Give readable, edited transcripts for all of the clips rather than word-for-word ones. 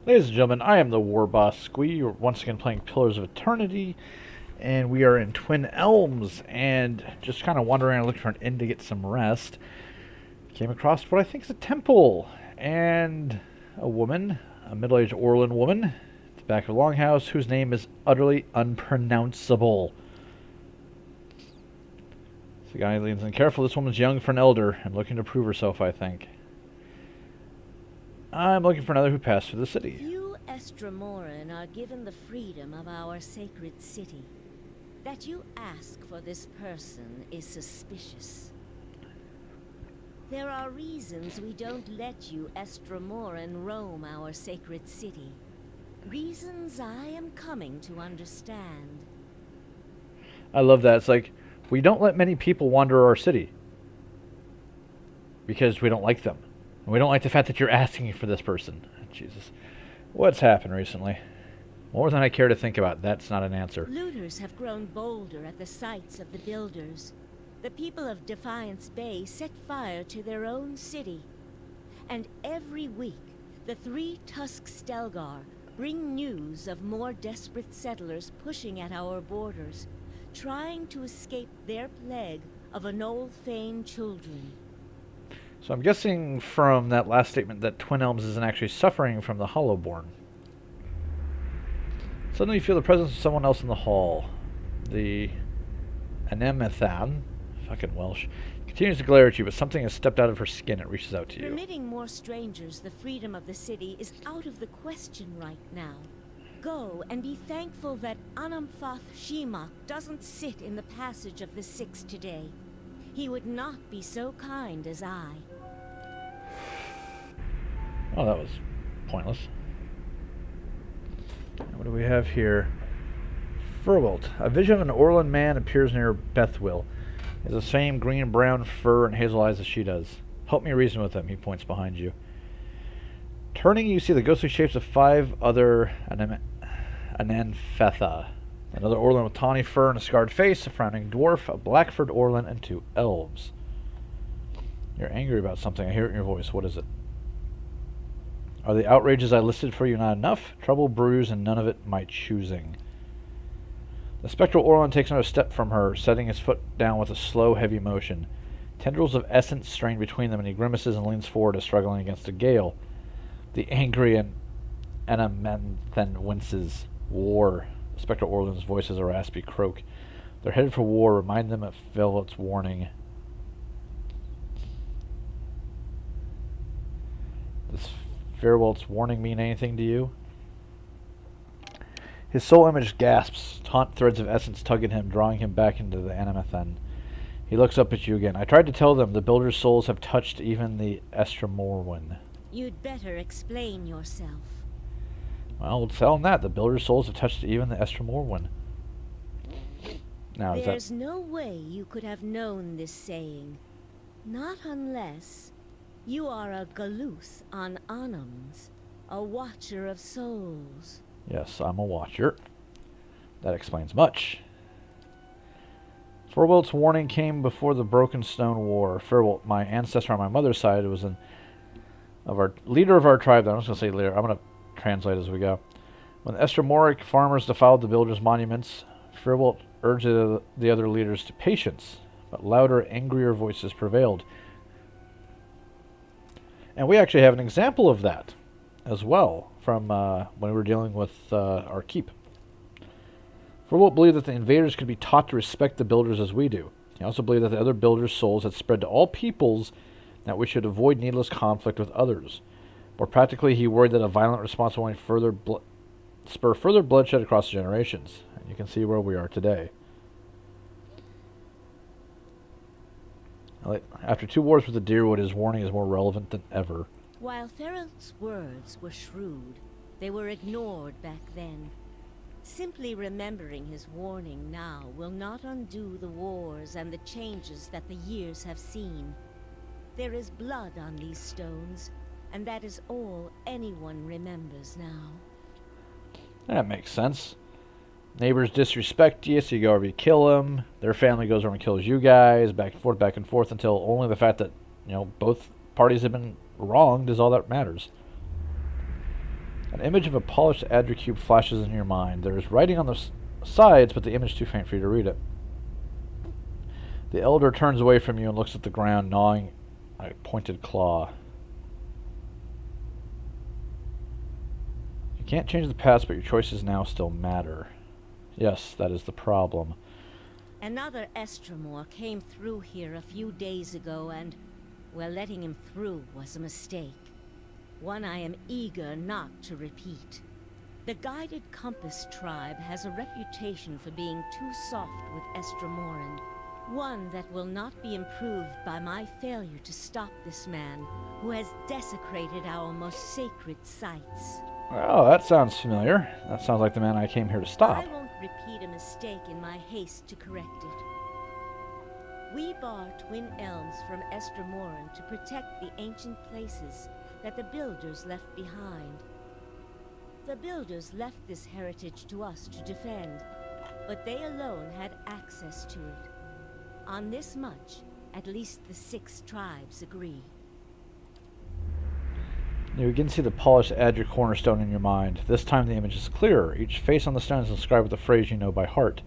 Ladies and gentlemen, I am the War Boss Squee. We're once again playing Pillars of Eternity, and we are in Twin Elms, and just kind of wandering around looking for an inn to get some rest. Came across what I think is a temple, and a woman, a middle-aged Orlan woman, at the back of a longhouse, whose name is utterly unpronounceable. So the guy leans in. Careful, this woman's young for an elder, and looking to prove herself, I think. I'm looking for another who passed through the city. Few Estramoran are given the freedom of our sacred city. That you ask for this person is suspicious. There are reasons we don't let you Estramoran roam our sacred city. Reasons I am coming to understand. I love that. It's like, we don't let many people wander our city because we don't like them. And we don't like the fact that you're asking for this person. Jesus. What's happened recently? More than I care to think about. That's not an answer. Looters have grown bolder at the sites of the builders. The people of Defiance Bay set fire to their own city. And every week, the three Tusk Stelgar bring news of more desperate settlers pushing at our borders, trying to escape their plague of Anol Fane children. So I'm guessing from that last statement that Twin Elms isn't actually suffering from the Hollowborn. Suddenly you feel the presence of someone else in the hall. The Anemethan, fucking Welsh, continues to glare at you, but something has stepped out of her skin. It reaches out to you. Permitting more strangers the freedom of the city is out of the question right now. Go and be thankful that Anamfath Shimak doesn't sit in the passage of the Six today. He would not be so kind as I. Oh, that was pointless. What do we have here? Furwelt. A vision of an Orlan man appears near Bethwill. He has the same green-brown fur and hazel eyes as she does. Help me reason with him, he points behind you. Turning, you see the ghostly shapes of 5 other Ananfetha. Another Orlan with tawny fur and a scarred face, a frowning dwarf, a Blackford Orlan, and 2 elves. You're angry about something. I hear it in your voice. What is it? Are the outrages I listed for you not enough? Trouble brews, and none of it my choosing. The spectral Orlan takes another step from her, setting his foot down with a slow, heavy motion. Tendrils of essence strain between them, and he grimaces and leans forward as struggling against a gale. The angry and Anamanthen winces. War. The spectral Orlan's voice is a raspy croak. They're headed for war. Remind them of Velvet's warning. Does Farewell's warning mean anything to you? His soul image gasps. Taut threads of essence tug at him, drawing him back into the Animathen. He looks up at you again. I tried to tell them the Builder's souls have touched even the Estramorwin. You'd better explain yourself. Well, we'll tell them that. The Builder's souls have touched even the Estramorwin. Now, There's no way you could have known this saying. Not unless you are a Galuth on Anums, a watcher of souls. Yes, I'm a watcher. That explains much. Furwelt's warning came before the Broken Stone War. Furwelt, my ancestor on my mother's side, was leader of our tribe. I'm just going to say leader. I'm going to translate as we go. When the Estramoric farmers defiled the builders' monuments, Furwelt urged the other leaders to patience, but louder, angrier voices prevailed. And we actually have an example of that as well from when we were dealing with our keep. Furwelt believed that the invaders could be taught to respect the builders as we do. He also believed that the other builders' souls had spread to all peoples, that we should avoid needless conflict with others. More practically, he worried that a violent response will only spur further bloodshed across generations. And you can see where we are today. After 2 wars with the Deerwood, his warning is more relevant than ever. While Ferelt's words were shrewd, they were ignored back then. Simply remembering his warning now will not undo the wars and the changes that the years have seen. There is blood on these stones, and that is all anyone remembers now. That makes sense. Neighbors disrespect you, so you go over and kill them. Their family goes over and kills you guys, back and forth, until only the fact that, both parties have been wronged is all that matters. An image of a polished Adra cube flashes in your mind. There is writing on the sides, but the image is too faint for you to read it. The elder turns away from you and looks at the ground, gnawing a pointed claw. You can't change the past, but your choices now still matter. Yes, that is the problem. Another Estremor came through here a few days ago, and, well, letting him through was a mistake. One I am eager not to repeat. The Guided Compass tribe has a reputation for being too soft with Estremoran. One that will not be improved by my failure to stop this man, who has desecrated our most sacred sites. Oh, that sounds familiar. That sounds like the man I came here to stop. I won't repeat a mistake in my haste to correct it. We bar Twin Elms from Estremoran to protect the ancient places that the Builders left behind. The Builders left this heritage to us to defend, but they alone had access to it. On this much, at least the 6 tribes agree. You begin to see the polished Adra cornerstone in your mind. This time the image is clearer. Each face on the stone is inscribed with a phrase you know by heart.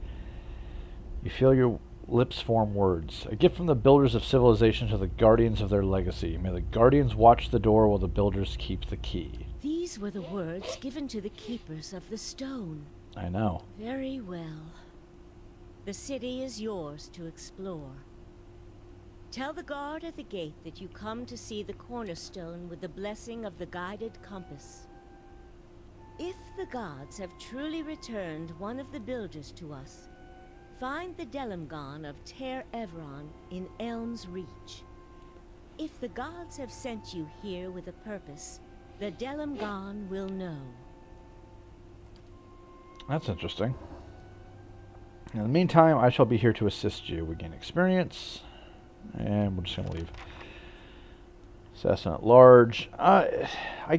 You feel your lips form words. A gift from the builders of civilization to the guardians of their legacy. May the guardians watch the door while the builders keep the key. These were the words given to the keepers of the stone. I know. Very well. The city is yours to explore. Tell the guard at the gate that you come to see the cornerstone with the blessing of the Guided Compass. If the gods have truly returned one of the builders to us, find the Delimgon of Ter Evron in Elm's Reach. If the gods have sent you here with a purpose, the Delimgon will know. That's interesting. In the meantime, I shall be here to assist you. We gain experience. And we're just going to leave. Assassin at large. I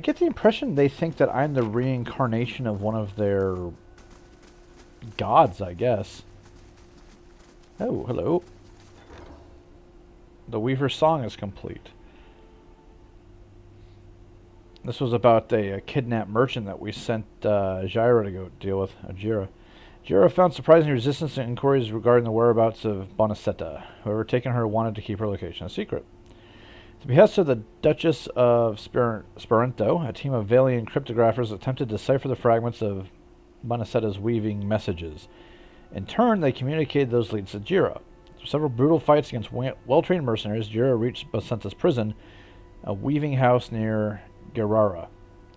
get the impression they think that I'm the reincarnation of one of their gods, I guess. Oh, hello. The Weaver's Song is complete. This was about a kidnapped merchant that we sent Jira to go deal with. Jira. Jira found surprising resistance to inquiries regarding the whereabouts of Bonacetta. Whoever taken her wanted to keep her location a secret. At the behest of the Duchess of Sparento, a team of Valian cryptographers attempted to decipher the fragments of Bonacetta's weaving messages. In turn, they communicated those leads to Jira. After several brutal fights against well-trained mercenaries, Jira reached Bonacetta's prison, a weaving house near Gerara.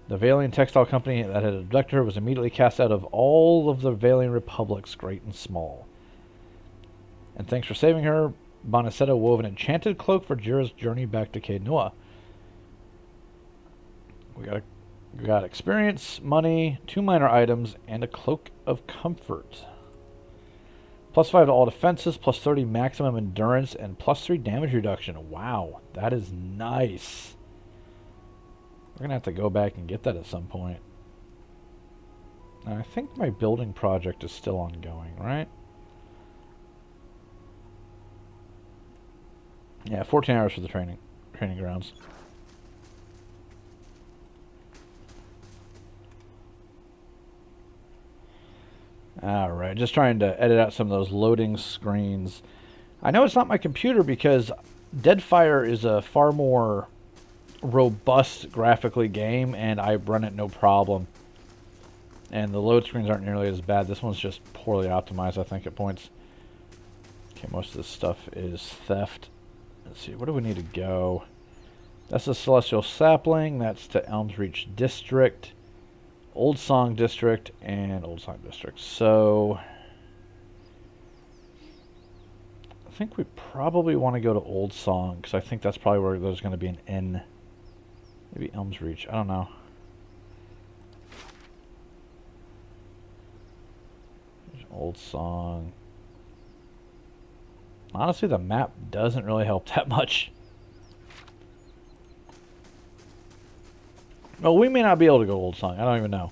The Valian textile company that had abducted her was immediately cast out of all of the Valian republics, great and small. And thanks for saving her, Bonacetta wove an enchanted cloak for Jira's journey back to Caed Nua. We got experience, money, 2 minor items, and a cloak of comfort. +5 to all defenses, +30 maximum endurance, and +3 damage reduction. Wow, that is nice. We're going to have to go back and get that at some point. And I think my building project is still ongoing, right? Yeah, 14 hours for the training grounds. Alright, just trying to edit out some of those loading screens. I know it's not my computer because Deadfire is a far more robust graphically game, and I run it no problem. And the load screens aren't nearly as bad. This one's just poorly optimized, I think, at points. Okay, most of this stuff is theft. Let's see, where do we need to go? That's the Celestial Sapling. That's to Elm's Reach District, Old Song District, and Old Song District. So I think we probably want to go to Old Song, because I think that's probably where there's going to be an inn. Maybe Elm's Reach. I don't know. There's Old Song. Honestly, the map doesn't really help that much. Well, we may not be able to go Old Song. I don't even know.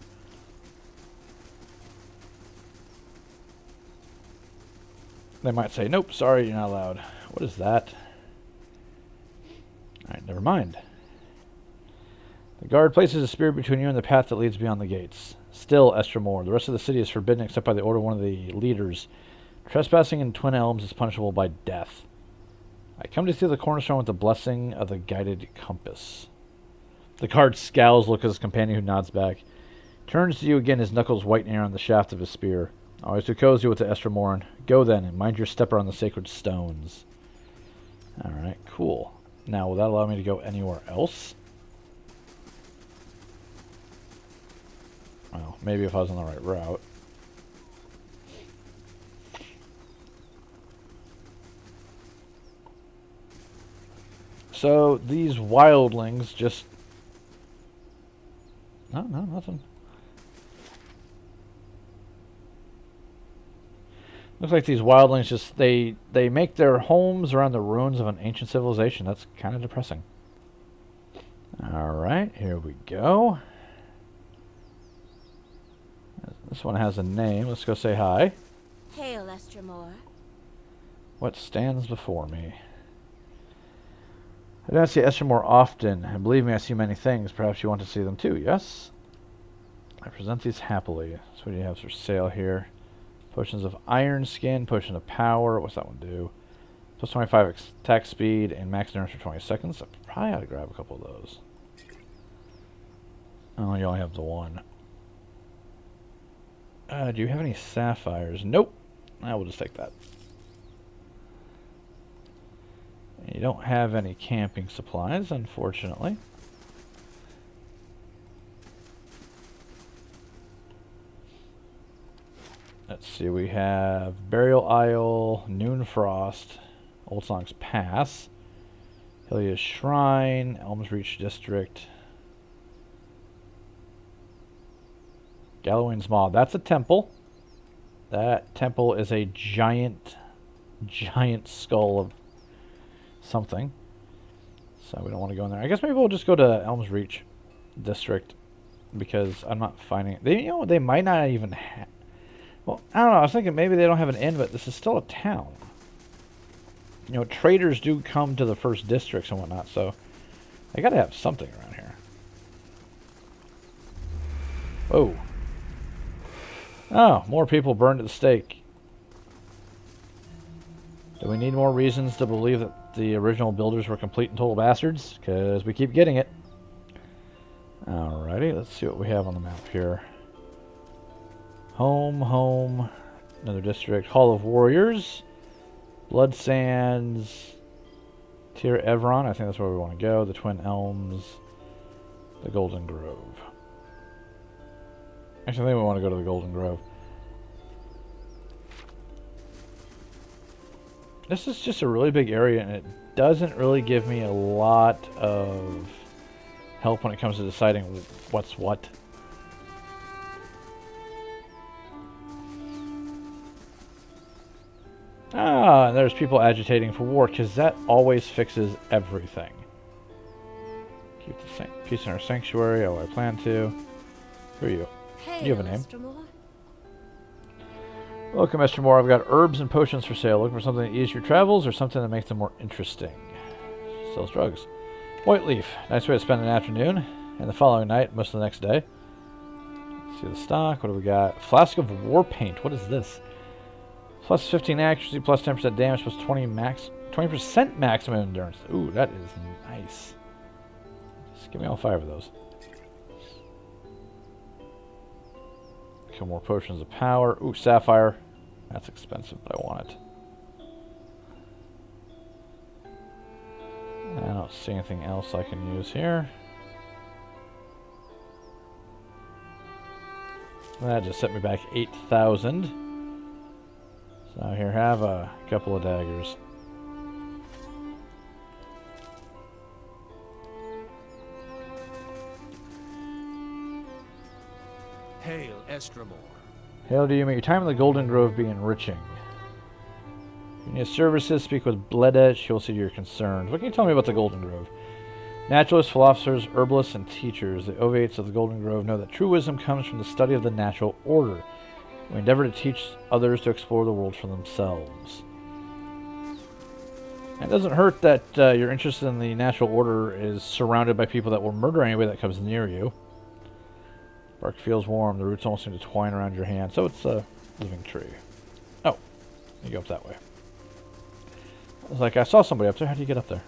They might say, nope, sorry, you're not allowed. What is that? Alright, never mind. The guard places a spear between you and the path that leads beyond the gates. Still, Estremor, the rest of the city is forbidden except by the order of one of the leaders. Trespassing in Twin Elms is punishable by death. I come to see the cornerstone with the blessing of the guided compass. The guard scowls, looks at his companion who nods back. Turns to you again, his knuckles whitening on the shaft of his spear. Always too cozy with the Estremoran. Go then, and mind your step around the sacred stones. Alright, cool. Now, will that allow me to go anywhere else? Well, maybe if I was on the right route. So, these wildlings just... No, nothing. Looks like these wildlings just, they make their homes around the ruins of an ancient civilization. That's kind of depressing. Alright, here we go. This one has a name. Let's go say hi. Hail, Estremor. What stands before me? I don't see Estremor often, and believe me, I see many things. Perhaps you want to see them too, yes? I present these happily. So what do you have for sale here? Potions of Iron Skin, Potion of Power. What's that one do? Plus 25 attack speed and max endurance for 20 seconds. I probably ought to grab a couple of those. Oh, you only have the one. Do you have any sapphires? Nope. I will just take that. You don't have any camping supplies, unfortunately. Let's see, we have Burial Isle, Noon Frost, Old Song's Pass, Hylia's Shrine, Elms Reach District, Gallowayne's Maw. That's a temple. That temple is a giant skull of something. So we don't want to go in there. I guess maybe we'll just go to Elms Reach District because I'm not finding it. They might not even have... Well, I don't know. I was thinking maybe they don't have an inn, but this is still a town. Traders do come to the first districts and whatnot, so they got to have something around here. Whoa. Oh, more people burned at the stake. Do we need more reasons to believe that the original builders were complete and total bastards? Because we keep getting it. Alrighty, let's see what we have on the map here. Home, another district. Hall of Warriors, Blood Sands, Tir Evron, I think that's where we want to go. The Twin Elms, the Golden Grove. Actually, I think we want to go to the Golden Grove. This is just a really big area, and it doesn't really give me a lot of help when it comes to deciding what's what. Ah, and there's people agitating for war, because that always fixes everything. Keep the peace in our sanctuary. Oh, I plan to. Who are you? Hail, You have a name. Estremor. Welcome, Estremor. I've got herbs and potions for sale. Looking for something to ease your travels or something that makes them more interesting. Sells drugs. White Leaf. Nice way to spend an afternoon. And the following night, most of the next day. Let's see the stock. What do we got? Flask of War Paint. What is this? Plus 15 accuracy, plus 10% damage, plus 20% maximum endurance. Ooh, that is nice. Just give me all 5 of those. Some more potions of power. Ooh, sapphire. That's expensive, but I want it. I don't see anything else I can use here. That just set me back 8,000. So here, have a couple of daggers. Hail, Estremor. Hail to you, may your time in the Golden Grove be enriching. If you need services, speak with Bleda, she will see to your concerns. What can you tell me about the Golden Grove? Naturalists, philosophers, herbalists, and teachers, the Ovates of the Golden Grove know that true wisdom comes from the study of the natural order. We endeavor to teach others to explore the world for themselves. It doesn't hurt that your interest in the natural order is surrounded by people that will murder anybody that comes near you. Bark feels warm. The roots almost seem to twine around your hand. So it's a living tree. Oh, you go up that way. I was like, I saw somebody up there. How do you get up there?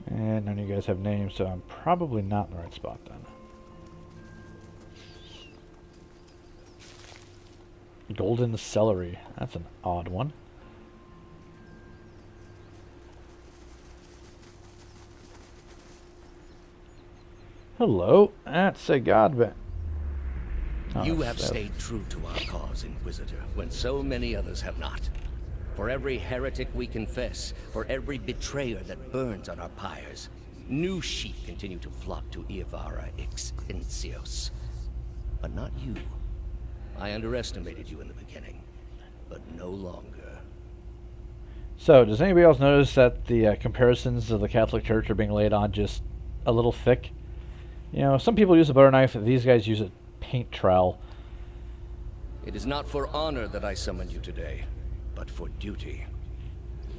And none of you guys have names, so I'm probably not in the right spot then. Golden celery. That's an odd one. Hello. That's a godbent. Oh, You have stayed true to our cause, Inquisitor, when so many others have not. For every heretic we confess, for every betrayer that burns on our pyres, new sheep continue to flock to Iavara ex Incios. But not you. I underestimated you in the beginning, but no longer. So, does anybody else notice that the comparisons of the Catholic Church are being laid on just a little thick? You know, some people use a butter knife, these guys use a paint trowel. It is not for honor that I summoned you today, but for duty.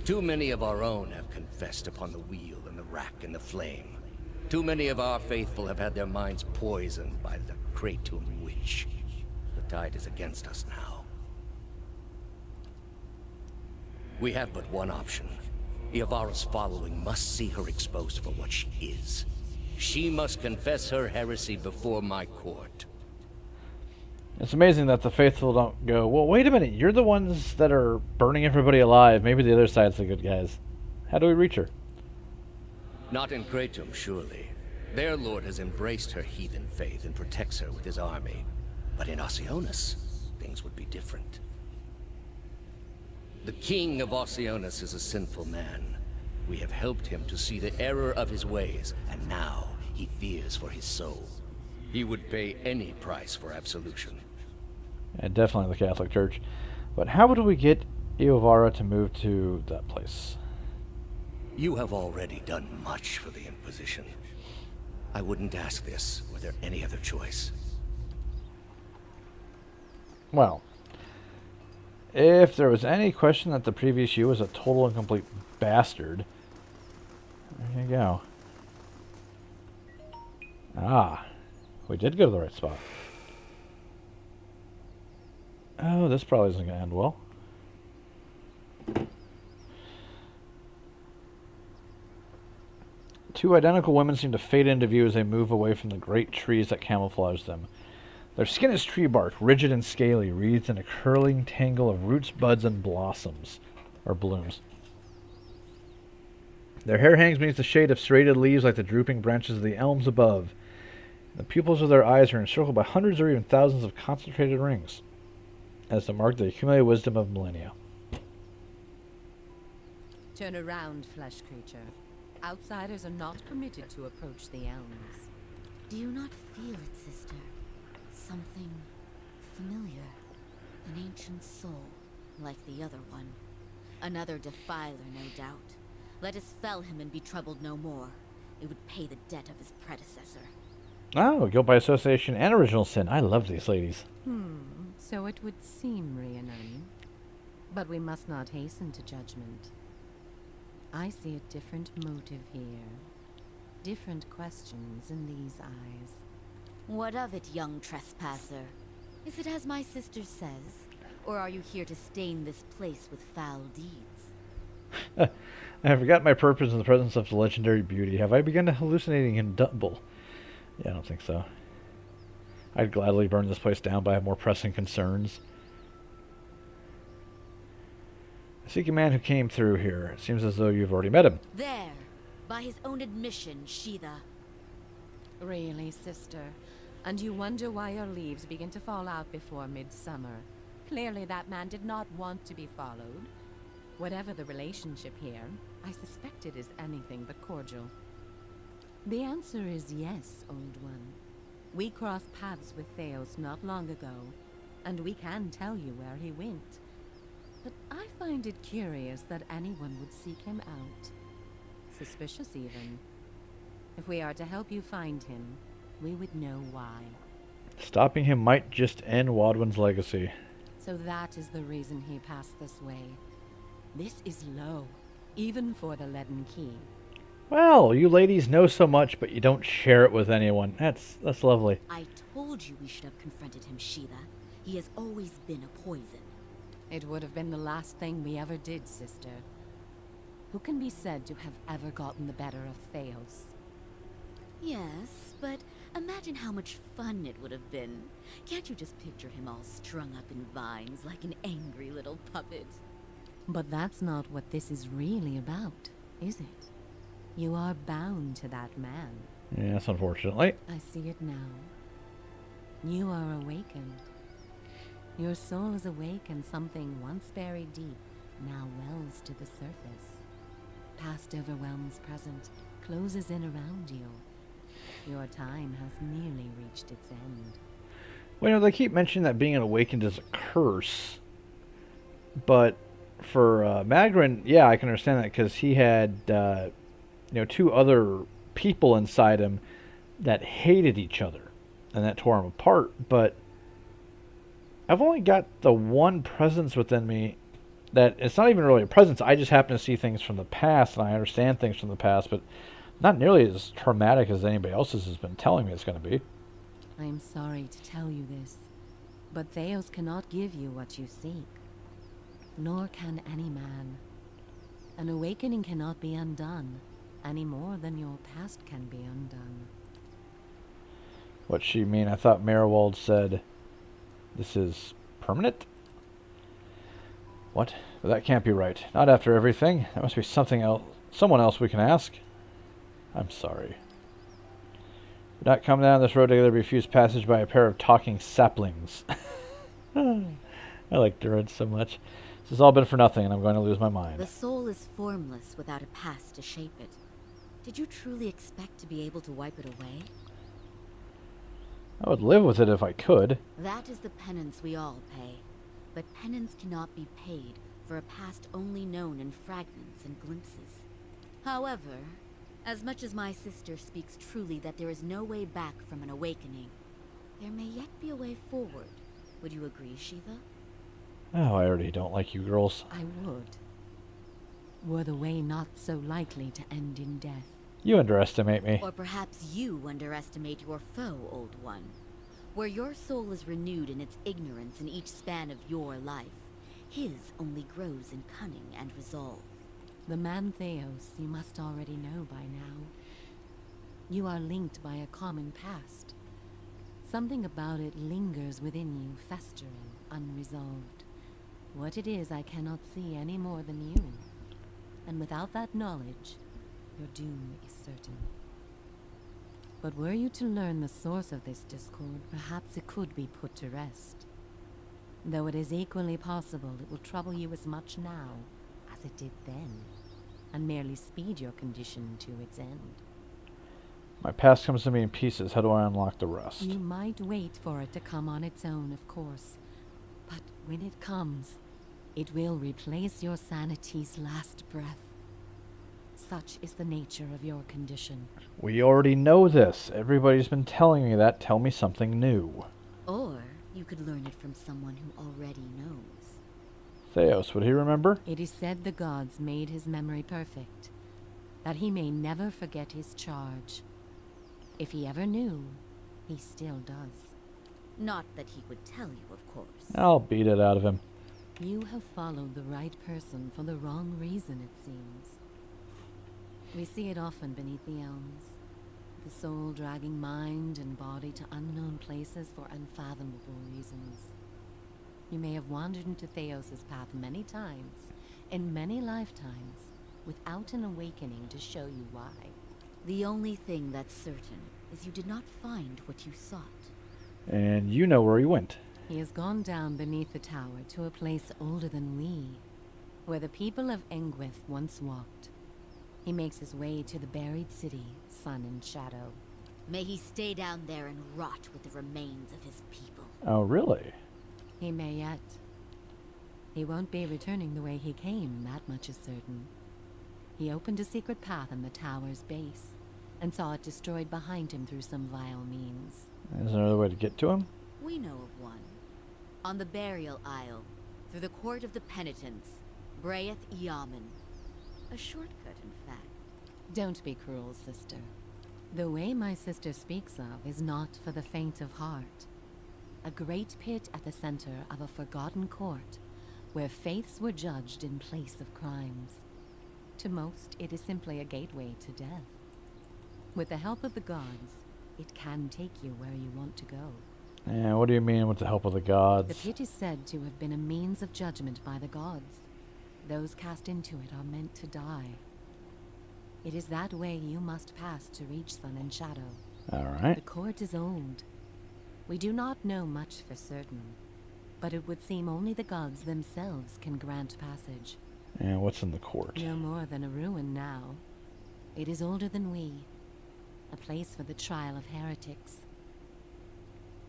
Too many of our own have confessed upon the wheel and the rack and the flame. Too many of our faithful have had their minds poisoned by the Kratom witch. The tide is against us now. We have but one option. Iavara's following must see her exposed for what she is. She must confess her heresy before my court. It's amazing that the faithful don't go, well, wait a minute, you're the ones that are burning everybody alive. Maybe the other side's the good guys. How do we reach her? Not in Kratom, surely. Their lord has embraced her heathen faith and protects her with his army. But in Oceanus, things would be different. The king of Oceanus is a sinful man. We have helped him to see the error of his ways, and now he fears for his soul. He would pay any price for absolution. Yeah, definitely the Catholic Church. But how would we get Iavara to move to that place? You have already done much for the Inquisition. I wouldn't ask this were there any other choice. Well, if there was any question that the previous you was a total and complete bastard, there you go. Ah, we did go to the right spot. Oh, this probably isn't going to end well. Two identical women seem to fade into view as they move away from the great trees that camouflage them. Their skin is tree bark, rigid and scaly, wreathed in a curling tangle of roots, buds, and blossoms, or blooms. Their hair hangs beneath the shade of serrated leaves like the drooping branches of the elms above. The pupils of their eyes are encircled by hundreds or even thousands of concentrated rings, as to mark the accumulated wisdom of millennia. Turn around, flesh creature. Outsiders are not permitted to approach the elms. Do you not feel it, sister? Something familiar. An ancient soul, like the other one. Another defiler, no doubt. Let us fell him and be troubled no more. It would pay the debt of his predecessor. Oh, guilt by association and original sin. I love these ladies. So it would seem, Rhiannon. But we must not hasten to judgment. I see a different motive here. Different questions in these eyes. What of it, young trespasser? Is it as my sister says? Or are you here to stain this place with foul deeds? I have forgotten my purpose in the presence of the legendary beauty. Have I begun hallucinating in double? Yeah, I don't think so. I'd gladly burn this place down, but I have more pressing concerns. I seek a man who came through here. It seems as though you've already met him. There! By his own admission, Sheetha. Really, sister? And you wonder why your leaves begin to fall out before midsummer. Clearly that man did not want to be followed. Whatever the relationship here, I suspect it is anything but cordial. The answer is yes, old one. We crossed paths with Theos not long ago, and we can tell you where he went. But I find it curious that anyone would seek him out. Suspicious, even. If we are to help you find him, we would know why. Stopping him might just end Wadwin's legacy. So that is the reason he passed this way. This is low, even for the Leaden Key. Well, you ladies know so much, but you don't share it with anyone. That's lovely. I told you we should have confronted him, Sheila. He has always been a poison. It would have been the last thing we ever did, sister. Who can be said to have ever gotten the better of Theos? Yes, but imagine how much fun it would have been. Can't you just picture him all strung up in vines like an angry little puppet? But that's not what this is really about, is it? You are bound to that man. Yes, unfortunately. I see it now. You are awakened. Your soul is awake and something once buried deep now wells to the surface. Past overwhelms present, closes in around you. Your time has nearly reached its end. Well, they keep mentioning that being awakened is a curse. But for Magrin, yeah, I can understand that because he had, two other people inside him that hated each other. And that tore him apart. But I've only got the one presence within me that it's not even really a presence. I just happen to see things from the past and I understand things from the past, but not nearly as traumatic as anybody else's has been telling me it's going to be. I am sorry to tell you this, but Theos cannot give you what you seek. Nor can any man. An awakening cannot be undone, any more than your past can be undone. What's she mean? I thought Marowald said this is permanent? What? But that can't be right. Not after everything. That must be something else. Someone else we can ask. I'm sorry. Do not come down this road together, refuse passage by a pair of talking saplings. I like Durant so much. This has all been for nothing, and I'm going to lose my mind. The soul is formless without a past to shape it. Did you truly expect to be able to wipe it away? I would live with it if I could. That is the penance we all pay. But penance cannot be paid for a past only known in fragments and glimpses. However, as much as my sister speaks truly that there is no way back from an awakening, there may yet be a way forward. Would you agree, Shiva? Oh, I already don't like you girls. I would. Were the way not so likely to end in death. You underestimate me. Or perhaps you underestimate your foe, Old One. Where your soul is renewed in its ignorance in each span of your life, his only grows in cunning and resolve. The man Theos you must already know by now. You are linked by a common past. Something about it lingers within you, festering, unresolved. What it is I cannot see any more than you. And without that knowledge, your doom is certain. But were you to learn the source of this discord, perhaps it could be put to rest. Though it is equally possible it will trouble you as much now as it did then, and merely speed your condition to its end. My past comes to me in pieces. How do I unlock the rest? You might wait for it to come on its own, of course. But when it comes, it will replace your sanity's last breath. Such is the nature of your condition. We already know this. Everybody's been telling me that. Tell me something new. Or you could learn it from someone who already knows. Theos, would he remember? It is said the gods made his memory perfect, that he may never forget his charge. If he ever knew, he still does. Not that he would tell you, of course. I'll beat it out of him. You have followed the right person for the wrong reason, it seems. We see it often beneath the elms. The soul dragging mind and body to unknown places for unfathomable reasons. You may have wandered into Theos' path many times, in many lifetimes, without an awakening to show you why. The only thing that's certain is you did not find what you sought. And you know where he went. He has gone down beneath the tower to a place older than we, where the people of Engwith once walked. He makes his way to the buried city, Sun and Shadow. May he stay down there and rot with the remains of his people. Oh, really? He may yet. He won't be returning the way he came, that much is certain. He opened a secret path in the tower's base, and saw it destroyed behind him through some vile means. Is there another way to get to him? We know of one. On the burial isle, through the court of the penitents, Braeth Yaman. A shortcut, in fact. Don't be cruel, sister. The way my sister speaks of is not for the faint of heart. A great pit at the center of a forgotten court, where faiths were judged in place of crimes. To most, it is simply a gateway to death. With the help of the gods, it can take you where you want to go. And what do you mean with the help of the gods? The pit is said to have been a means of judgment by the gods. Those cast into it are meant to die. It is that way you must pass to reach Sun and Shadow. Alright. The court is old. We do not know much for certain, but it would seem only the gods themselves can grant passage. And what's in the court? No more than a ruin now. It is older than we. A place for the trial of heretics.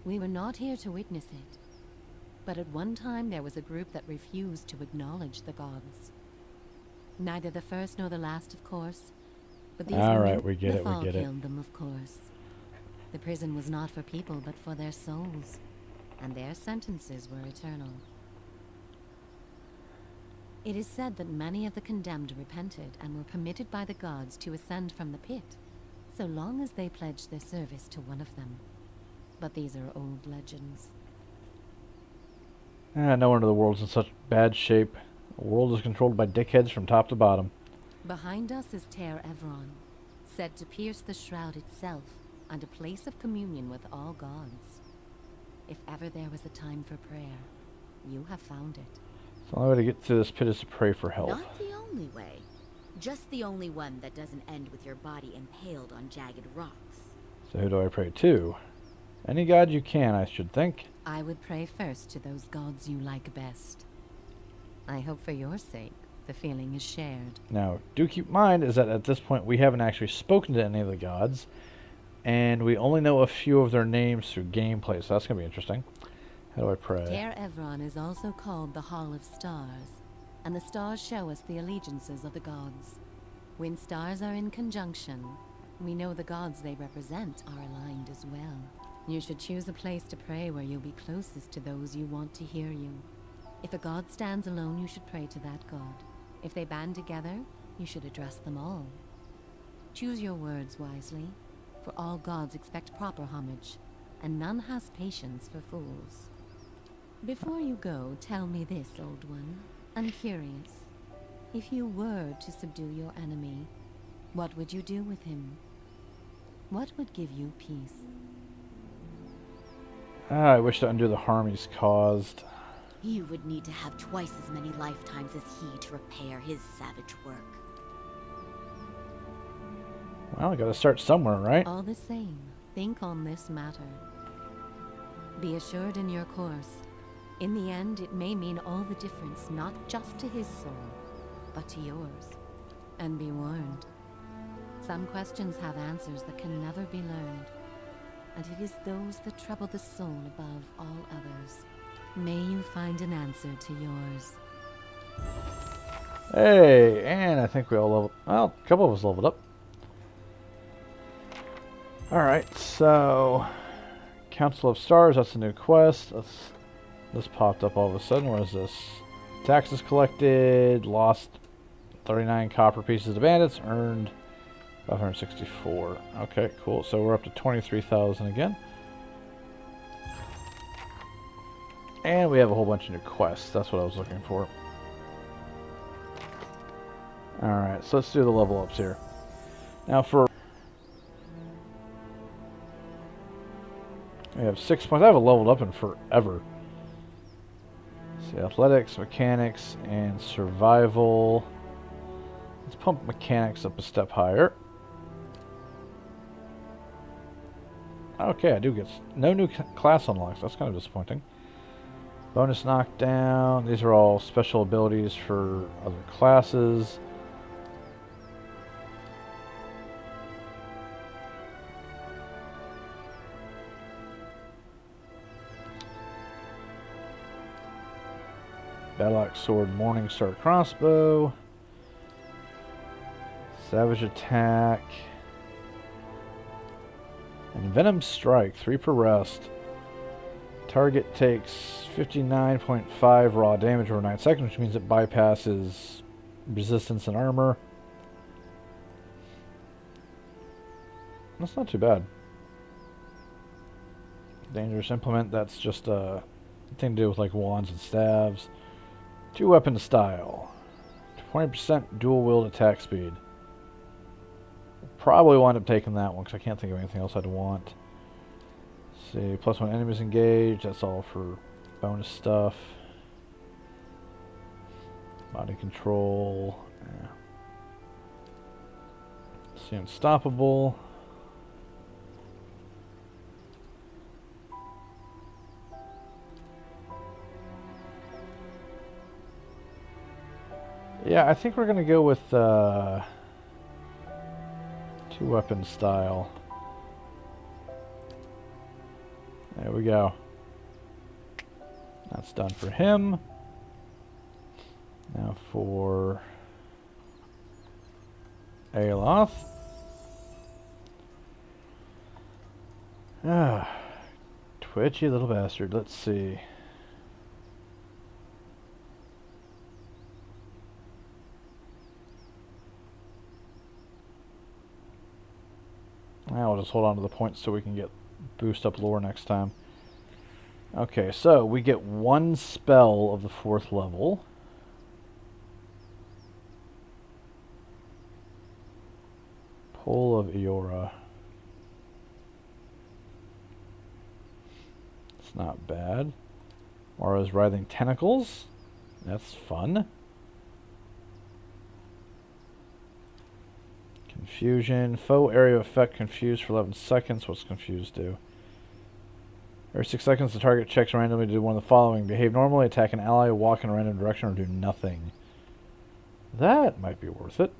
We were not here to witness it, but at one time there was a group that refused to acknowledge the gods. Neither the first nor the last, of course, but these All women, right, we get it, we Nethal get it. killed them, of course. The prison was not for people, but for their souls, and their sentences were eternal. It is said that many of the condemned repented and were permitted by the gods to ascend from the pit, so long as they pledged their service to one of them. But these are old legends. No wonder the world's in such bad shape. The world is controlled by dickheads from top to bottom. Behind us is Ter Evron, said to pierce the shroud itself and a place of communion with all gods. If ever there was a time for prayer, you have found it. The only way to get to this pit is to pray for help. Not the only way. Just the only one that doesn't end with your body impaled on jagged rocks. So who do I pray to? Any god you can, I should think. I would pray first to those gods you like best. I hope for your sake, the feeling is shared. Now, do keep in mind is that at this point we haven't actually spoken to any of the gods, and we only know a few of their names through gameplay, so that's going to be interesting. How do I pray? Ter Evron is also called the Hall of Stars, and the stars show us the allegiances of the gods. When stars are in conjunction, we know the gods they represent are aligned as well. You should choose a place to pray where you'll be closest to those you want to hear you. If a god stands alone, you should pray to that god. If they band together, you should address them all. Choose your words wisely, for all gods expect proper homage, and none has patience for fools. Before you go, tell me this, old one. I'm curious. If you were to subdue your enemy, what would you do with him? What would give you peace? I wish to undo the harm he's caused. You would need to have twice as many lifetimes as he to repair his savage work. Well, I gotta start somewhere, right? All the same, think on this matter. Be assured in your course. In the end, it may mean all the difference, not just to his soul, but to yours. And be warned. Some questions have answers that can never be learned, and it is those that trouble the soul above all others. May you find an answer to yours. Hey, and I think we all leveled... Well, a couple of us leveled up. Alright, so... Council of Stars, that's a new quest. This popped up all of a sudden. What is this? Taxes collected, lost 39 copper pieces to bandits, earned 564. Okay, cool. So we're up to 23,000 again. And we have a whole bunch of new quests. That's what I was looking for. Alright, so let's do the level ups here. Now for... We have 6 points. I haven't leveled up in forever. See, athletics, mechanics, and survival. Let's pump mechanics up a step higher. Okay, I do get no new class unlocks. That's kind of disappointing. Bonus knockdown. These are all special abilities for other classes. Battleaxe sword, Morningstar crossbow. Savage attack. And Venom Strike, 3 per rest. Target takes 59.5 raw damage over 9 seconds, which means it bypasses resistance and armor. That's not too bad. Dangerous Implement, that's just a thing to do with like wands and staves. 2 weapon style. 20% dual wield attack speed. Probably wind up taking that one because I can't think of anything else I'd want. See, +1 enemies engaged. That's all for bonus stuff. Body control. Yeah. See, unstoppable. Yeah, I think we're gonna go with 2 weapon style. There we go. That's done for him. Now for Aeloth. Ah, twitchy little bastard. Let's see. I'll just hold on to the points so we can get boost up lore next time. Okay, so we get 1 spell of the 4th level. Pull of Eora. It's not bad. Aura's Writhing Tentacles. That's fun. Confusion. Foe area effect confused for 11 seconds. What's confused do? Every 6 seconds, the target checks randomly to do one of the following. Behave normally, attack an ally, walk in a random direction, or do nothing. That might be worth it.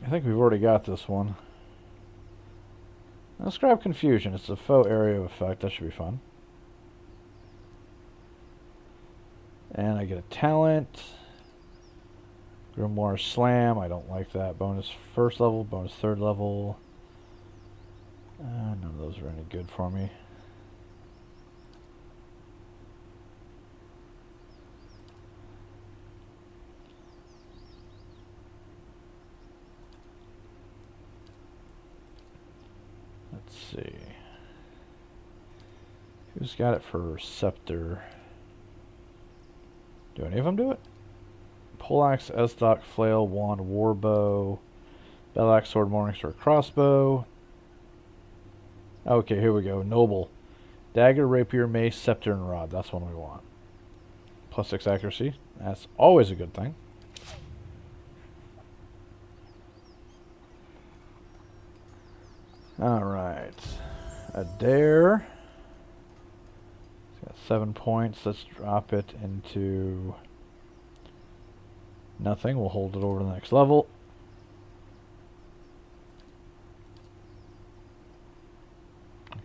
I think we've already got this one. Let's grab Confusion. It's a foe area effect. That should be fun. And I get a talent. Grimoire Slam. I don't like that. Bonus 1st level, bonus 3rd level. None of those are any good for me. Let's see. Who's got it for Scepter? Do any of them do it? Poleaxe, Esdoc, Flail, Wand, Warbow, Bellaxe, Sword, Morningstar, Crossbow. Okay, here we go. Noble. Dagger, Rapier, Mace, Scepter, and Rod. That's one we want. +6 accuracy. That's always a good thing. Alright. Adair. It's got 7 points. Let's drop it into nothing. We'll hold it over to the next level.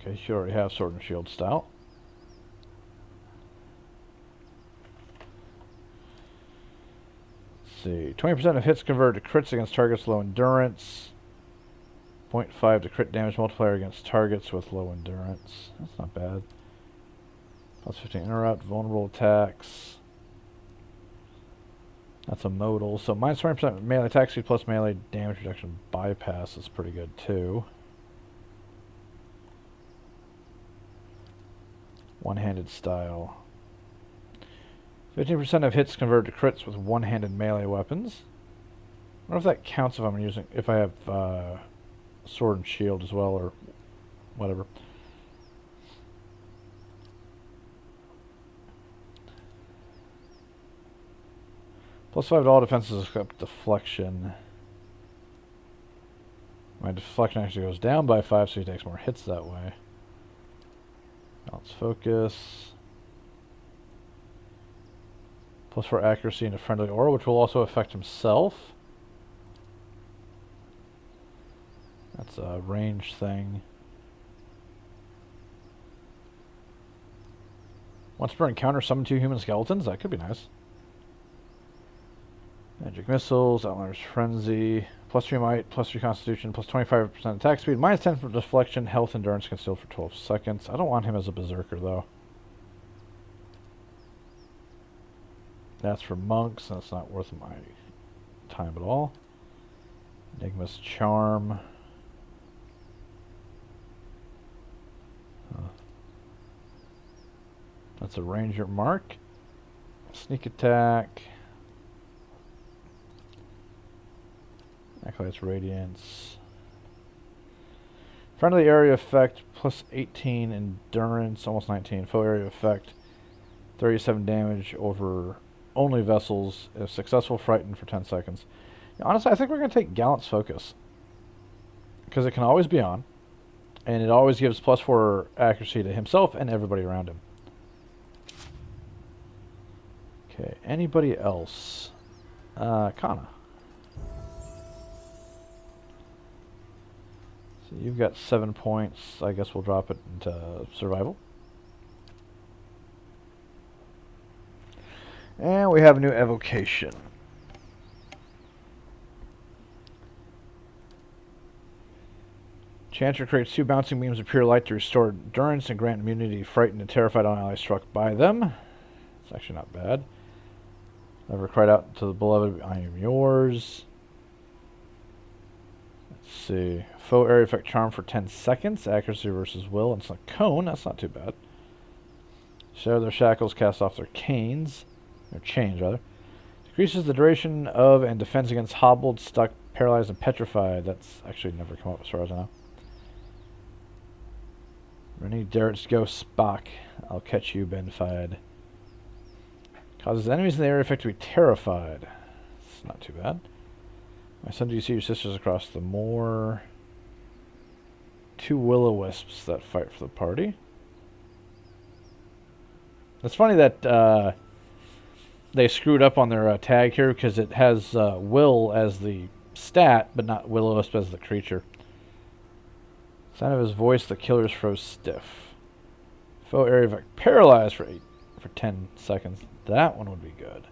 Okay, you already have Sword and Shield style. Let's see. 20% of hits convert to crits against targets low endurance. 0.5 to crit damage multiplier against targets with low endurance. That's not bad. +15 interrupt, vulnerable attacks. That's a modal. So minus 20% melee attack speed plus melee damage reduction bypass is pretty good too. One-handed style. 15% of hits convert to crits with one-handed melee weapons. I wonder if that counts if I have sword and shield as well, or whatever. +5 to all defenses except deflection. My deflection actually goes down by 5, so he takes more hits that way. Let's focus. +4 accuracy into friendly aura, which will also affect himself. That's a range thing. Once per encounter, summon 2 human skeletons. That could be nice. Magic missiles, Outliner's Frenzy, +3 might, +3 constitution, +25% attack speed, -10 for deflection, health, endurance, concealed for 12 seconds. I don't want him as a berserker though. That's for monks, and that's not worth my time at all. Enigma's Charm. That's a ranger mark. Sneak attack. Acolyte's Radiance. Friendly area effect, +18 endurance, almost 19. Foe area effect, 37 damage over only vessels. If successful, frightened for 10 seconds. Honestly, I think we're going to take Gallant's Focus. Because it can always be on. And it always gives +4 accuracy to himself and everybody around him. Okay, anybody else? Kana. So you've got 7 points. I guess we'll drop it into survival. And we have a new evocation. Chanter creates 2 bouncing beams of pure light to restore endurance and grant immunity to frightened and terrified allies struck by them. It's actually not bad. Never cried out to the beloved, I am yours. Let's see. Foe area effect charm for 10 seconds. Accuracy versus will. And it's a cone. That's not too bad. Share their shackles, cast off their canes. Their chains, rather. Decreases the duration of and defense against hobbled, stuck, paralyzed, and petrified. That's actually never come up as far as I know. Rennie Darrett's Ghost Spock. I'll catch you, Benfied. Causes enemies in the area effect to be terrified. It's not too bad. My son, do you see your sisters across the moor? 2 will-o-wisps that fight for the party. It's funny that they screwed up on their tag here because it has will as the stat, but not will-o-wisp as the creature. Sound of his voice, the killers froze stiff. Foe area effect paralyzed for 10 seconds. That one would be good.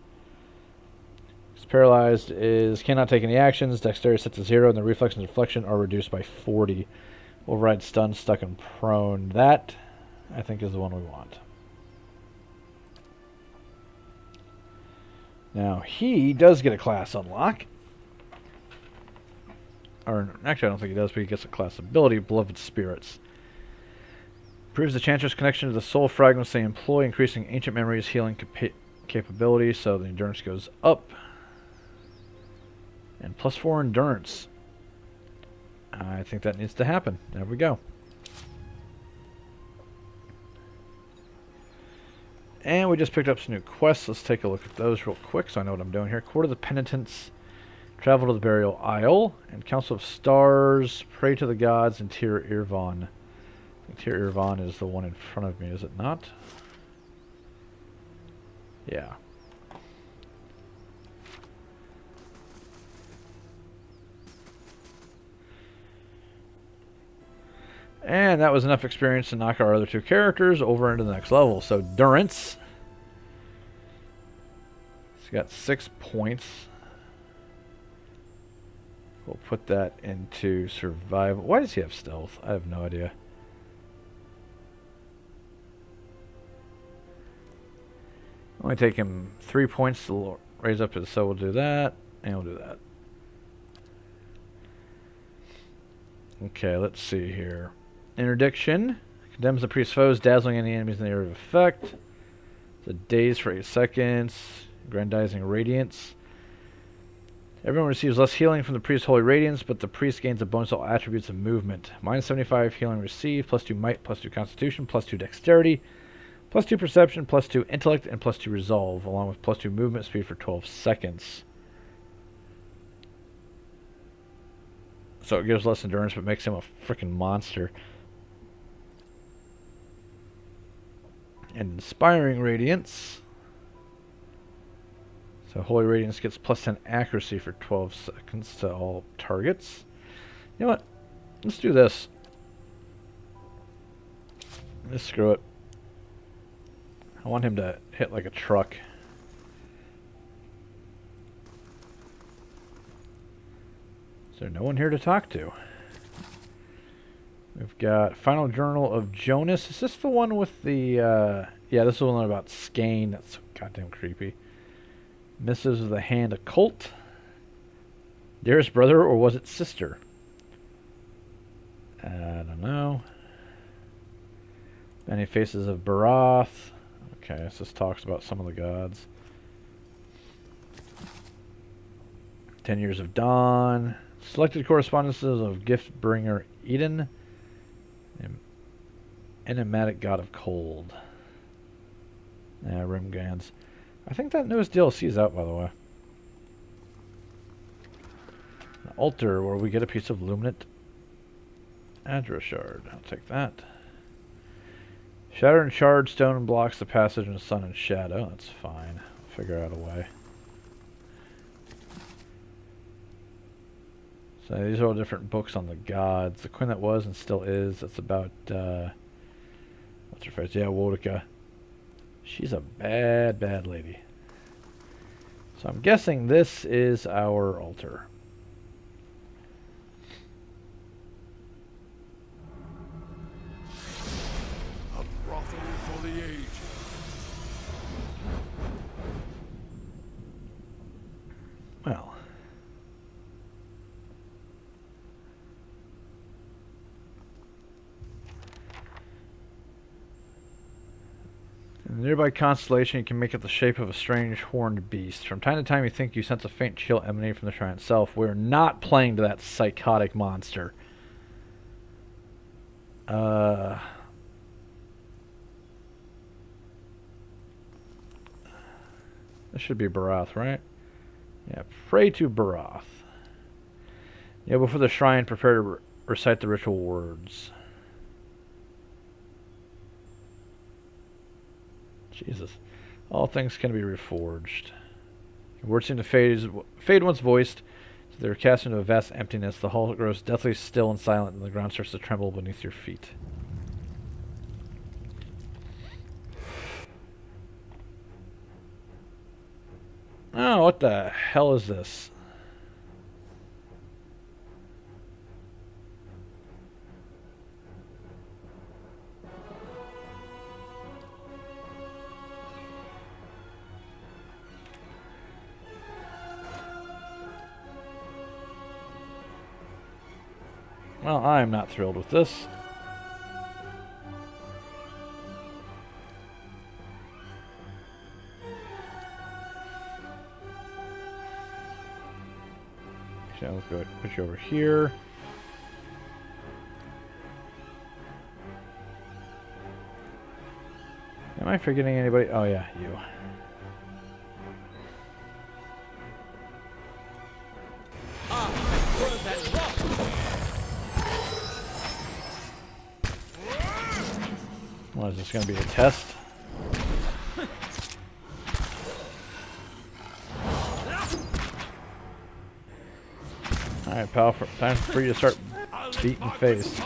Paralyzed is cannot take any actions. Dexterity set to 0, and the reflex and deflection are reduced by 40. Override stun, stuck, and prone. That, I think, is the one we want. Now, he does get a class unlock. Or, actually, I don't think he does, but he gets a class ability, Beloved Spirits. Improves the Chanter's connection to the soul fragments they employ, increasing ancient memories, healing capability, so the endurance goes up. And +4 endurance. I think that needs to happen. There we go. And we just picked up some new quests. Let's take a look at those real quick so I know what I'm doing here. Court of the Penitents, Travel to the Burial Isle, and Council of Stars, Pray to the Gods, and Tir Irvan. I think Tir Irvan is the one in front of me, is it not? Yeah. And that was enough experience to knock our other 2 characters over into the next level. So, Durance. He's got 6 points. We'll put that into survival. Why does he have stealth? I have no idea. Only take him 3 points to raise up his, so we'll do that, and we'll do that. Okay, let's see here. Interdiction. Condemns the priest's foes, dazzling any enemies in the area of effect. The daze for 8 seconds. Grandizing Radiance. Everyone receives less healing from the priest's holy radiance, but the priest gains a bonus to all attributes of movement. -75 healing received, +2 might, +2 constitution, +2 dexterity, +2 perception, +2 intellect, and +2 resolve, along with +2 movement speed for 12 seconds. So it gives less endurance, but makes him a freaking monster. And Inspiring Radiance. So Holy Radiance gets +10 accuracy for 12 seconds to all targets. You know what? Let's do this. Let's screw it. I want him to hit like a truck. Is there no one here to talk to? We've got Final Journal of Jonas. Is this the one with the, yeah, this is the one about Skane. That's so goddamn creepy. Missives of the Hand Occult. Dearest brother, or was it sister? I don't know. Many Faces of Barath. Okay, so this talks about some of the gods. 10 Years of Dawn. Selected correspondences of Giftbringer Eden. Enigmatic God of Cold. Yeah, Rimgans. I think that newest DLC is out, by the way. An altar where we get a piece of Luminant Adra Shard. I'll take that. Shattered and charred stone blocks the passage in sun and shadow. That's fine. I'll figure out a way. So these are all different books on the gods. The Queen That Was and Still Is. That's about, what's her face? Yeah, Wodika. She's a bad, bad lady. So I'm guessing this is our altar. A brothel for the aged. Well. In the nearby constellation, you can make it the shape of a strange horned beast. From time to time, you think you sense a faint chill emanating from the shrine itself. We're not playing to that psychotic monster. This should be Barath, right? Yeah, pray to Barath. Yeah, before the shrine, prepare to recite the ritual words. Jesus. All things can be reforged. The words seem to fade once voiced, so they are cast into a vast emptiness. The hall grows deathly still and silent, and the ground starts to tremble beneath your feet. Oh, what the hell is this? Well, I'm not thrilled with this. So I'll go put you over here. Am I forgetting anybody? Oh yeah, you. What, is this going to be a test? Alright, pal, time for you to start beating face.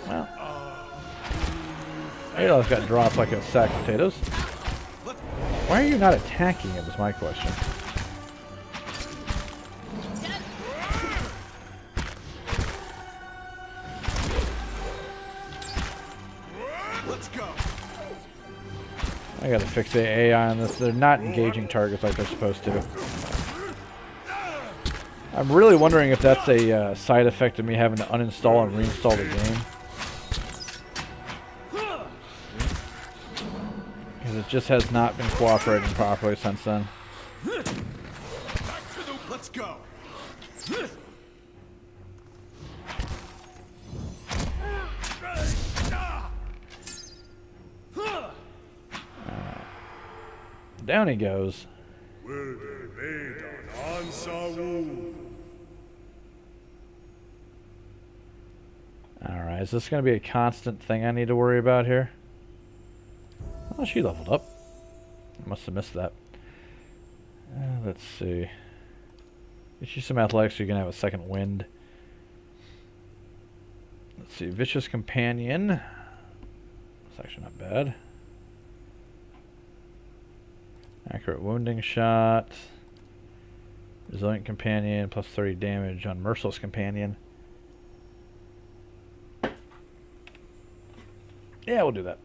Well, Adolf got dropped like a sack of potatoes. Why are you not attacking him is my question. I gotta fix the AI on this. They're not engaging targets like they're supposed to. I'm really wondering if that's a side effect of me having to uninstall and reinstall the game. Because it just has not been cooperating properly since then. Let's go. Down he goes. Alright, is this going to be a constant thing I need to worry about here? Oh, she leveled up. I must have missed that. Let's see. Get you some athletics so you can have a second wind. Let's see, Vicious Companion. It's actually not bad. Accurate wounding shot. Resilient companion, plus 30 damage on Merciless companion. Yeah, we'll do that.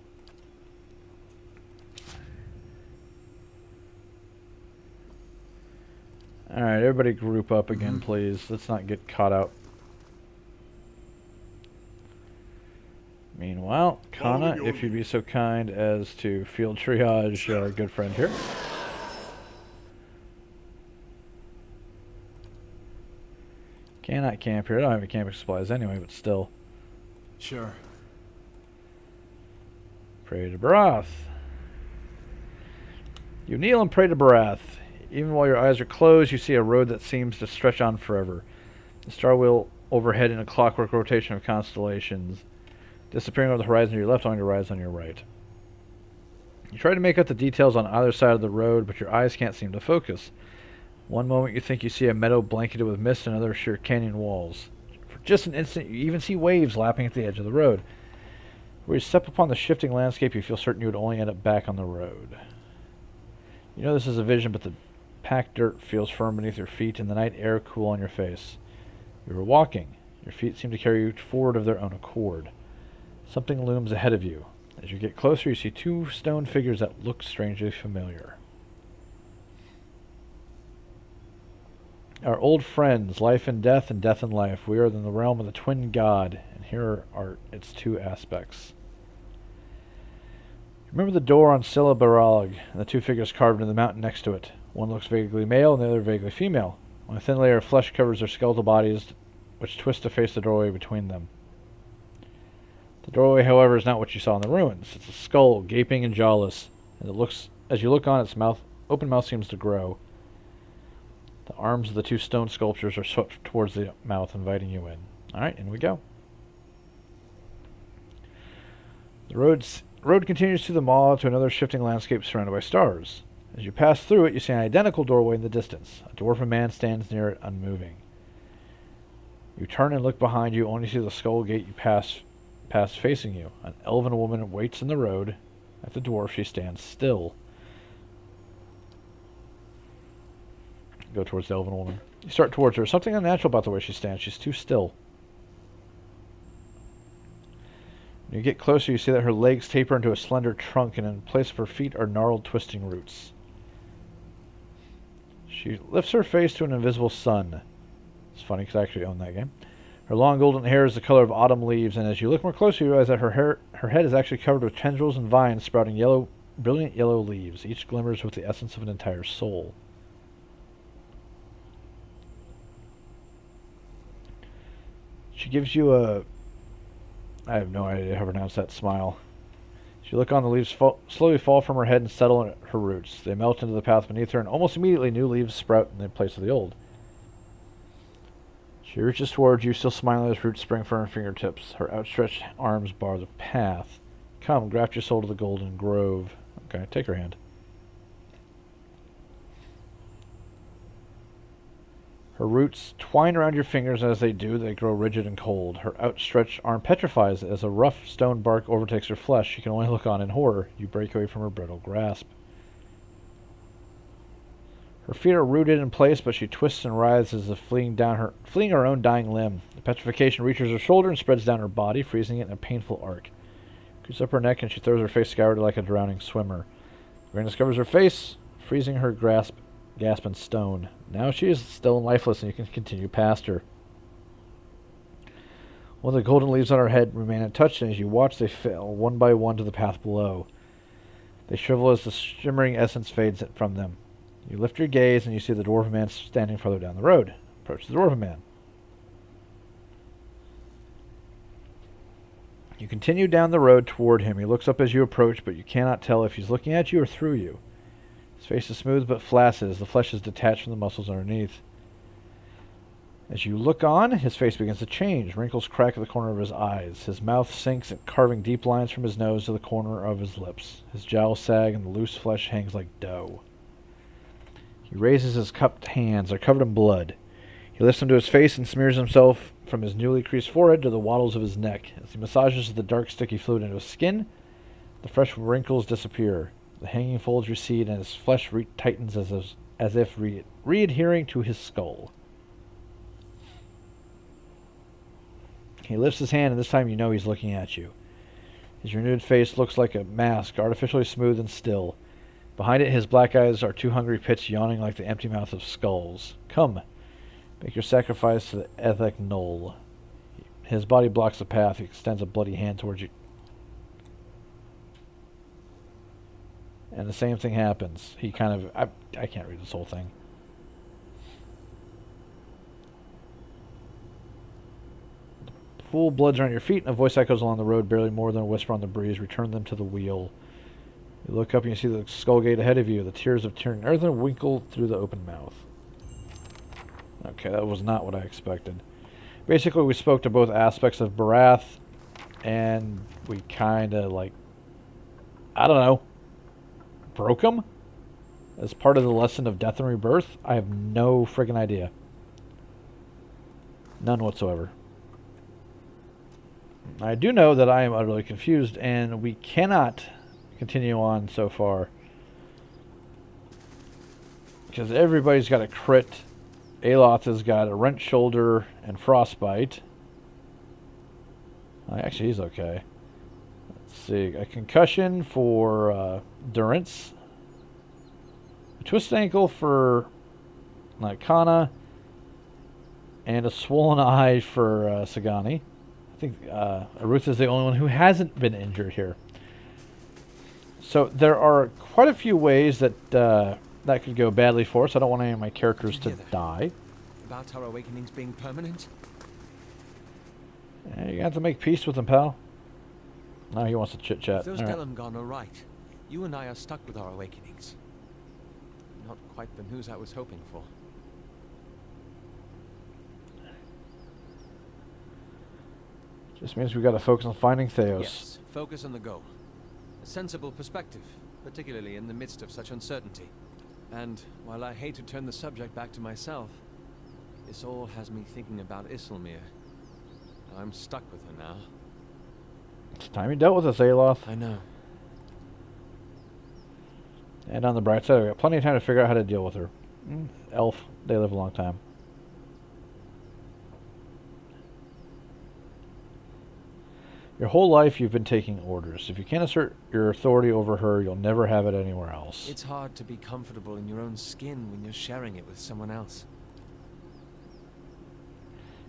Alright, everybody group up again, please. Let's not get caught out. Meanwhile, Kana, if you'd be so kind as to field triage our good friend here. Cannot camp here. I don't have any camping supplies anyway, but still. Sure. Pray to Barath. You kneel and pray to Barath. Even while your eyes are closed, you see a road that seems to stretch on forever. The star wheel overhead in a clockwork rotation of constellations, disappearing over the horizon to your left, on your horizon on your right. You try to make out the details on either side of the road, but your eyes can't seem to focus. One moment you think you see a meadow blanketed with mist, and another sheer canyon walls. For just an instant, you even see waves lapping at the edge of the road. Where you step upon the shifting landscape, you feel certain you would only end up back on the road. You know this is a vision, but the packed dirt feels firm beneath your feet, and the night air cool on your face. You are walking. Your feet seem to carry you forward of their own accord. Something looms ahead of you. As you get closer, you see two stone figures that look strangely familiar. Our old friends, life and death and life. We are in the realm of the twin god, and here are its two aspects. Remember the door on Scylla Baralg, and the two figures carved into the mountain next to it. One looks vaguely male, and the other vaguely female. A thin layer of flesh covers their skeletal bodies, which twist to face the doorway between them. The doorway, however, is not what you saw in the ruins. It's a skull, gaping and jawless, and it looks, as you look on, its open mouth seems to grow. The arms of the two stone sculptures are swept towards the mouth, inviting you in. Alright, in we go. The road continues through the maw to another shifting landscape surrounded by stars. As you pass through it, you see an identical doorway in the distance. A dwarven man stands near it, unmoving. You turn and look behind you, only to see the skull gate you pass facing you. An elven woman waits in the road. At the dwarf, she stands still. Go towards the elven woman. You start towards her. Something unnatural about the way she stands. She's too still. When you get closer, you see that her legs taper into a slender trunk, and in place of her feet are gnarled, twisting roots. She lifts her face to an invisible sun. It's funny because I actually own that game. Her long golden hair is the color of autumn leaves, and as you look more closely, you realize that her head is actually covered with tendrils and vines sprouting brilliant yellow leaves. Each glimmers with the essence of an entire soul. She gives you a... I have no idea how to pronounce that smile. As you look on, the leaves slowly fall from her head and settle at her roots. They melt into the path beneath her, and almost immediately new leaves sprout in the place of the old. She reaches towards you, still smiling as roots spring from her fingertips. Her outstretched arms bar the path. Come, graft your soul to the golden grove. Okay, take her hand. Her roots twine around your fingers, and as they do, they grow rigid and cold. Her outstretched arm petrifies as a rough stone bark overtakes her flesh. You can only look on in horror. You break away from her brittle grasp. Her feet are rooted in place, but she twists and writhes as if fleeing her own dying limb. The petrification reaches her shoulder and spreads down her body, freezing it in a painful arc. Creeps up her neck, and she throws her face skyward like a drowning swimmer. Grayness covers her face, freezing her gasp in stone. Now she is still and lifeless, and you can continue past her. One of the golden leaves on her head remain untouched, and as you watch, they fall one by one to the path below. They shrivel as the shimmering essence fades from them. You lift your gaze, and you see the dwarven man standing further down the road. Approach the dwarven man. You continue down the road toward him. He looks up as you approach, but you cannot tell if he's looking at you or through you. His face is smooth but flaccid as the flesh is detached from the muscles underneath. As you look on, his face begins to change. Wrinkles crack at the corner of his eyes. His mouth sinks, carving deep lines from his nose to the corner of his lips. His jowls sag, and the loose flesh hangs like dough. He raises his cupped hands. They're covered in blood. He lifts them to his face and smears himself from his newly creased forehead to the wattles of his neck. As he massages the dark, sticky fluid into his skin, The fresh wrinkles disappear. The hanging folds recede, and his flesh tightens as if re-adhering to his skull. He lifts his hand, and this time you know he's looking at you. His renewed face looks like a mask, artificially smooth and still. Behind it, his black eyes are two hungry pits yawning like the empty mouth of skulls. Come, make your sacrifice to the Ethek Knoll. His body blocks the path. He extends a bloody hand towards you. And the same thing happens. He kind of... I can't read this whole thing. Pool bloods around your feet, and a voice echoes along the road, barely more than a whisper on the breeze. Return them to the wheel. You look up and you see the skull gate ahead of you. The tears of Tyrion Earthen winkle through the open mouth. Okay, that was not what I expected. Basically, we spoke to both aspects of Barath, and we kind of, like, I don't know, broke them as part of the lesson of death and rebirth. I have no friggin' idea. None whatsoever. I do know that I am utterly confused, and we cannot continue on so far. Because everybody's got a crit. Aloth has got a rent shoulder and frostbite. Actually, he's okay. Let's see. A concussion for Durance. A twisted ankle for Kana. And a swollen eye for Sagani. I think Aruth is the only one who hasn't been injured here. So there are quite a few ways that that could go badly for us. I don't want any of my characters to die. About our awakenings being permanent? Yeah, you have to make peace with him, pal. Now he wants to chit-chat. If those Delamgon are right, you and I are stuck with our awakenings. Not quite the news I was hoping for. Just means we've got to focus on finding Theos. Yes, focus on the goal. A sensible perspective, particularly in the midst of such uncertainty. And while I hate to turn the subject back to myself, this all has me thinking about Isilmir. I'm stuck with her now. It's time you dealt with us, Aloth. I know. And on the bright side, we've got plenty of time to figure out how to deal with her. Elf, they live a long time. Your whole life you've been taking orders. If you can't assert your authority over her, you'll never have it anywhere else. It's hard to be comfortable in your own skin when you're sharing it with someone else.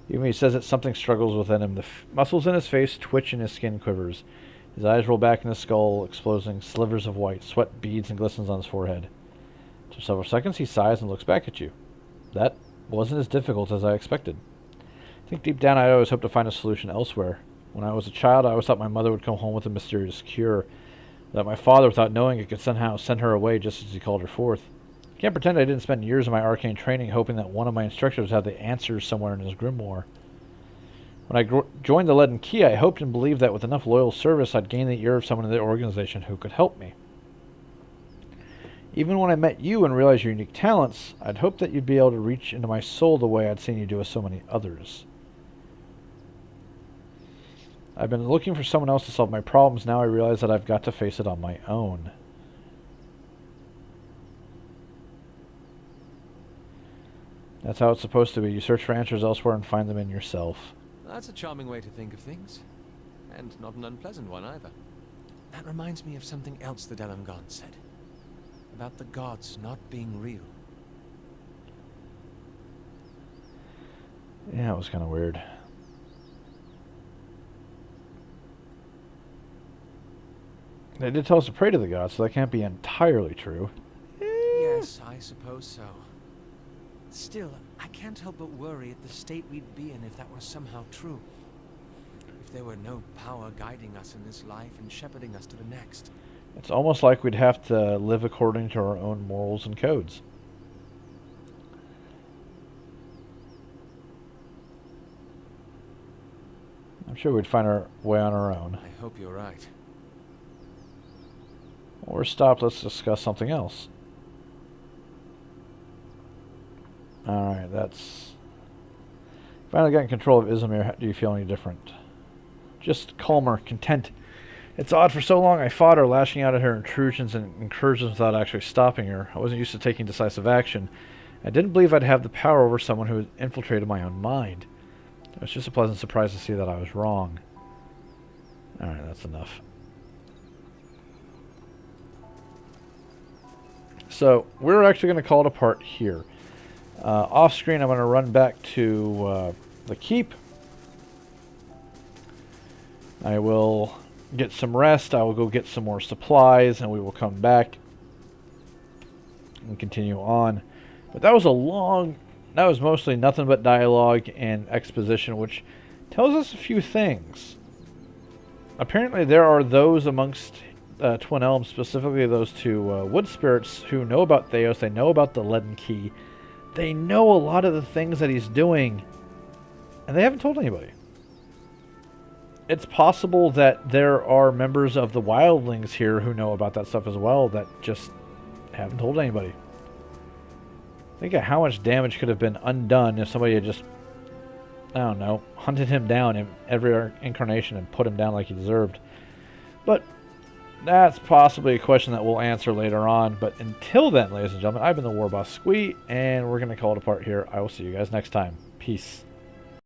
Even when he says that, something struggles within him. The muscles in his face twitch and his skin quivers. His eyes roll back in his skull, exposing slivers of white. Sweat beads and glistens on his forehead. For several seconds he sighs and looks back at you. That wasn't as difficult as I expected. I think deep down I always hoped to find a solution elsewhere. When I was a child, I always thought my mother would come home with a mysterious cure. That my father, without knowing it, could somehow send her away just as he called her forth. I can't pretend I didn't spend years of my arcane training hoping that one of my instructors would have the answers somewhere in his grimoire. When I joined the Leaden Key, I hoped and believed that with enough loyal service, I'd gain the ear of someone in the organization who could help me. Even when I met you and realized your unique talents, I'd hoped that you'd be able to reach into my soul the way I'd seen you do with so many others. I've been looking for someone else to solve my problems. Now I realize that I've got to face it on my own. That's how it's supposed to be. You search for answers elsewhere and find them in yourself. That's a charming way to think of things. And not an unpleasant one either. That reminds me of something else the Delamgon said. About the gods not being real. Yeah, it was kind of weird. They did tell us to pray to the gods, so that can't be entirely true. Yes, I suppose so. Still, I can't help but worry at the state we'd be in if that were somehow true. If there were no power guiding us in this life and shepherding us to the next. It's almost like we'd have to live according to our own morals and codes. I'm sure we'd find our way on our own. I hope you're right. Or stop, let's discuss something else. Alright, that's... Finally got in control of Isilmir. Do you feel any different? Just calmer, content. It's odd, for so long I fought her, lashing out at her intrusions and incursions without actually stopping her. I wasn't used to taking decisive action. I didn't believe I'd have the power over someone who had infiltrated my own mind. It was just a pleasant surprise to see that I was wrong. Alright, that's enough. So, we're actually going to call it a part here. Off screen, I'm going to run back to the keep. I will get some rest. I will go get some more supplies, and we will come back and continue on. But that was a long... That was mostly nothing but dialogue and exposition, which tells us a few things. Apparently there are those amongst Twin Elms, specifically those two wood spirits, who know about Theos. They know about the Leaden Key. They know a lot of the things that he's doing, and they haven't told anybody. It's possible that there are members of the Wildlings here who know about that stuff as well that just haven't told anybody. Think of how much damage could have been undone if somebody had just, I don't know, hunted him down in every incarnation and put him down like he deserved. But that's possibly a question that we'll answer later on. But until then, ladies and gentlemen, I've been the War Boss Squee, and we're going to call it a part here. I will see you guys next time. Peace.